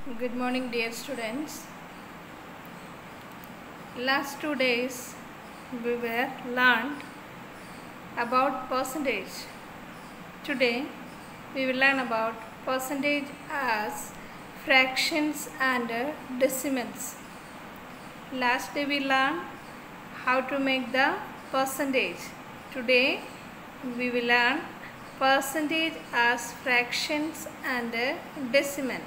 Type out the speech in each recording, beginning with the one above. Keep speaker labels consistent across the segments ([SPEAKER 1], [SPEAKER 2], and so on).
[SPEAKER 1] Good morning, dear students. Last 2 days we were learned about percentage. Today we will learn about percentage as fractions and decimals. Last day we learned how to make the percentage. Today we will learn percentage as fractions and decimal.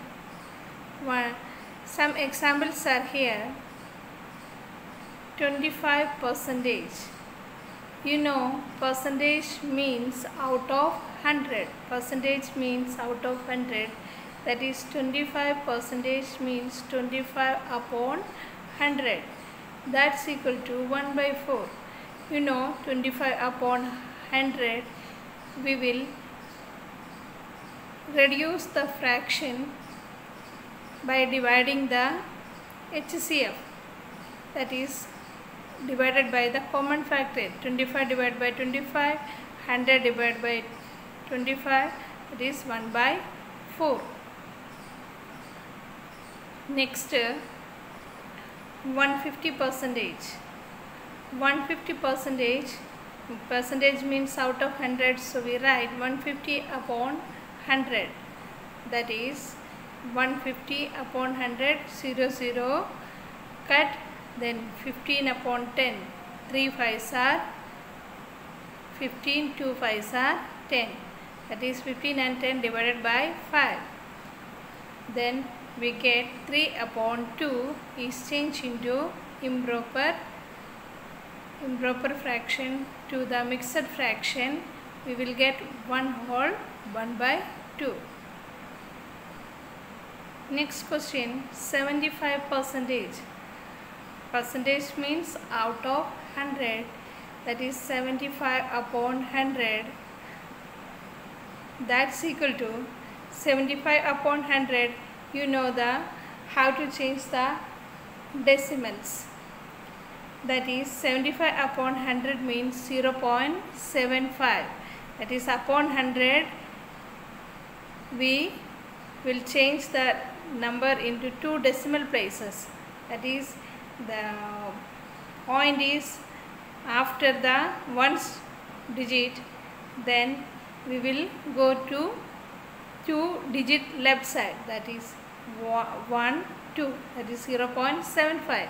[SPEAKER 1] Some examples are here. 25%. You know, percentage means out of 100. Percentage means out of 100. That is 25% means 25 upon 100. That's equal to 1 by 4. You know, 25 upon 100. We will reduce the fraction by dividing the HCF, that is divided by the common factor. 25 divided by 25, 100 divided by 25, that is 1 by 4. Next, 150%. 150%, percentage means out of 100, so we write 150 upon 100, that is 150 upon 100, 0, 0, cut, then 15 upon 10, 3 5s are 15, 2 5s are 10, that is 15 and 10 divided by 5. Then we get 3 upon 2 is changed into improper fraction to the mixed fraction. We will get 1 whole 1 by 2. Next question, 75%. Percentage means out of 100, that is 75 upon 100. That's equal to 75 upon 100. You know how to change the decimals. That is 75 upon 100 means 0.75. That is upon 100 we will change the number into 2 decimal places. That is, the point is after the 1's digit, then we will go to 2 digit left side, that is 1, 2, that is 0.75.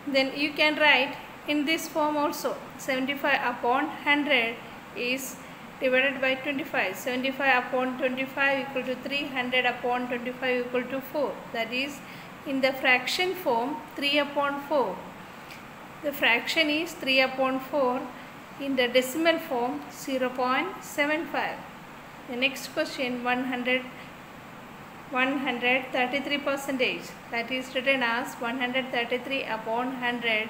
[SPEAKER 1] Then you can write in this form also. 75 upon 100 is divided by 25. 75 upon 25 equal to 3. 100 upon 25 equal to 4. That is, in the fraction form 3 upon 4. The fraction is 3 upon 4. In the decimal form 0.75. The next question, 133%. That is written as 133 upon 100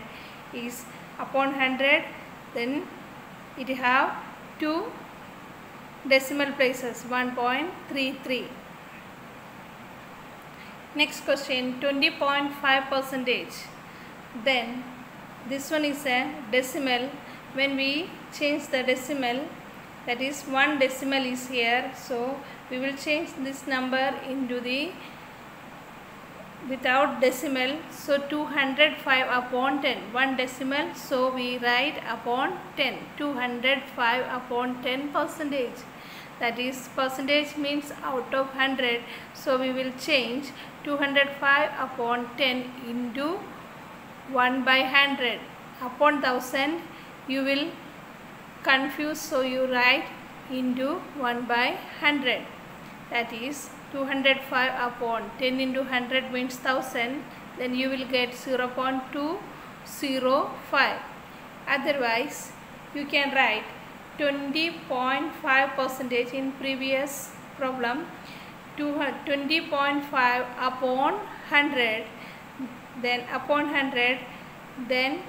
[SPEAKER 1] is upon 100. Then it have 2 decimal places, 1.33. Next question, 20.5%. Then this one is a decimal. When we change the decimal, that is 1 decimal is here, so we will change this number into the without decimal. So 205 upon 10, 1 decimal, so we write upon 10, 205 upon 10%. That is, percentage means out of 100, so we will change 205 upon 10 into 1 by 100. Upon 1000 you will confuse, so you write into 1 by 100. That is 205 upon 10 into 100 means 1000. Then you will get 0.205. Otherwise you can write 20.5% in previous problem. 20.5 upon 100, then upon 100, then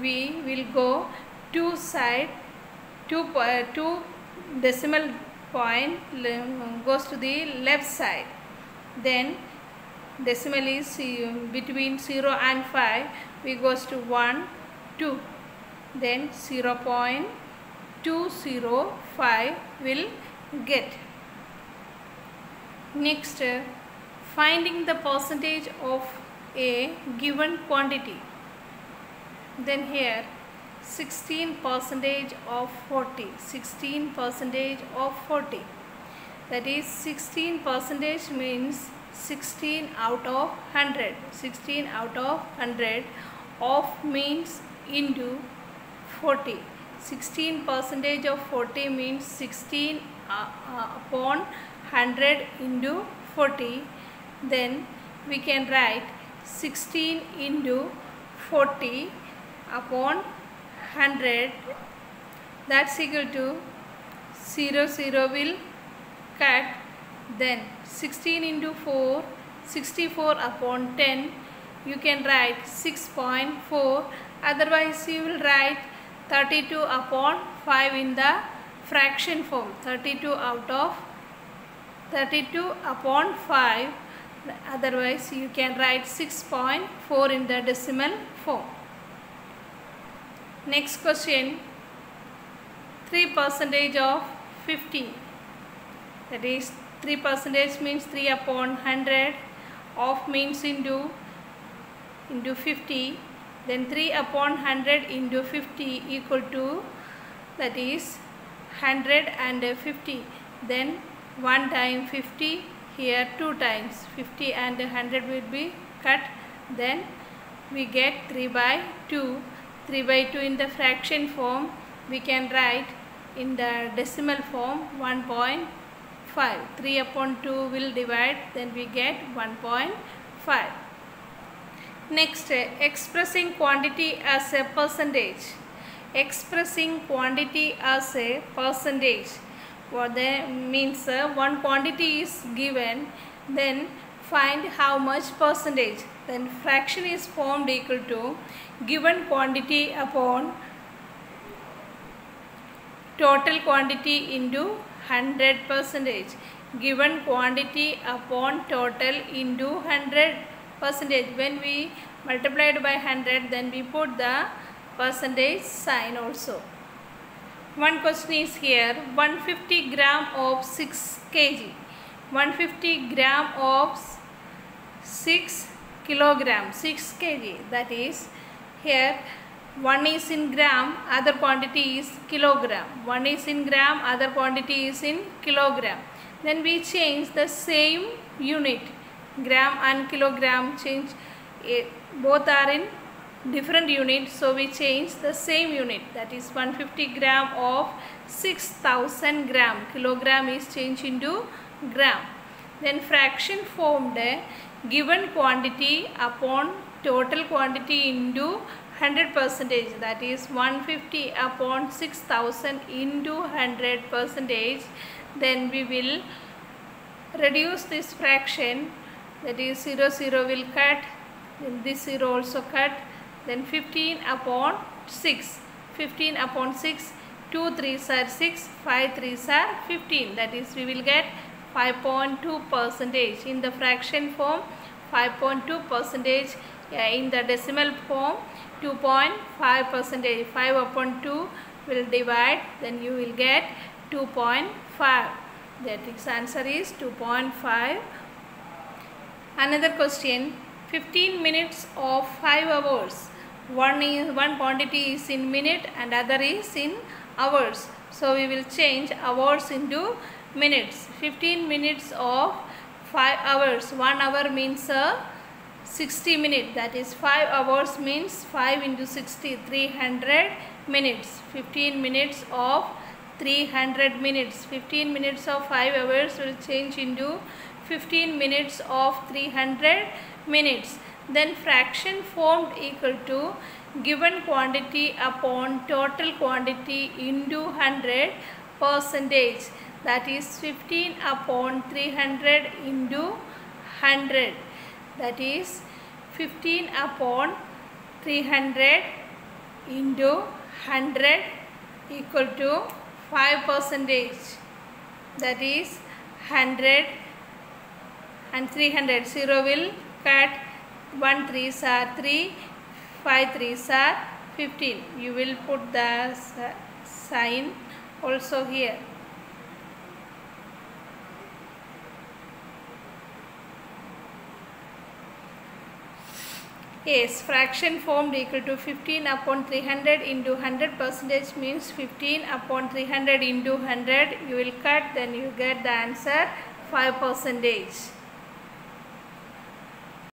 [SPEAKER 1] we will go 2 side, 2 decimal point goes to the left side. Then decimal is between 0 and 5, we goes to 1, 2, then 0.205 will get. Next, finding the percentage of a given quantity. Then here 16% of 40, 16% of 40, that is 16% means 16 out of 100, 16 out of 100, of means into 40, 16% of 40 means 16 upon 100 into 40. Then we can write 16 into 40 upon 100, that's equal to 0, 0 will cut. Then 16 into 4, 64 upon 10, you can write 6.4, otherwise you will write 32 upon 5 in the fraction form, 32 upon 5, otherwise you can write 6.4 in the decimal form. Next question, 3% of 50, that is 3% means 3 upon 100, of means into 50, then 3 upon 100 into 50 equal to, that is 150. Then 1 time 50, here 2 times 50 and 100 will be cut. Then we get 3 by 2. 3 by 2 in the fraction form, we can write in the decimal form 1.5. 3 upon 2 will divide, then we get 1.5. Next, expressing quantity as a percentage. Expressing quantity as a percentage. What that means, one quantity is given, then find how much percentage. Then fraction is formed equal to given quantity upon total quantity into 100%. Given quantity upon total into 100%. When we multiplied by 100, then we put the percentage sign also. One question is here, 150 gram of 6 kg. 150 gram of 6 kilogram, 6 kg, that is here 1 is in gram, other quantity is kilogram. 1 is in gram, other quantity is in kilogram. Then we change the same unit, gram and kilogram change, both are in different units, so we change the same unit, that is 150 gram of 6000 gram. Kilogram is changed into gram. Then fraction formed, given quantity upon total quantity into 100%, that is 150 upon 6000 into 100%. Then we will reduce this fraction, that is 0, 0 will cut, then this 0 also cut, then 15 upon 6, 15 upon 6, 2 3s are 6, 5 3s are 15, that is we will get 5.2%. In the fraction form 5.2%, in the decimal form 2.5%. 5 upon 2 will divide, then you will get 2.5. That its answer is 2.5. Another question, 15 minutes of 5 hours. One quantity is in minute and other is in hours. So we will change hours into minutes. 15 minutes of 5 hours. 1 hour means 60 minutes. That is 5 hours means 5 into 60, 300 minutes. 15 minutes of 300 minutes. 15 minutes of 5 hours will change into 15 minutes of 300 minutes. Then fraction formed equal to given quantity upon total quantity into 100%. That is 15 upon 300 into 100. That is 15 upon 300 into 100 equal to 5%. That is 100 and 300. 0 will cut. 1 3s are 3, 5 3s are 15. You will put the sign also here. Yes, fraction formed equal to 15 upon 300 into 100% means 15 upon 300 into 100. You will cut, then you get the answer 5%.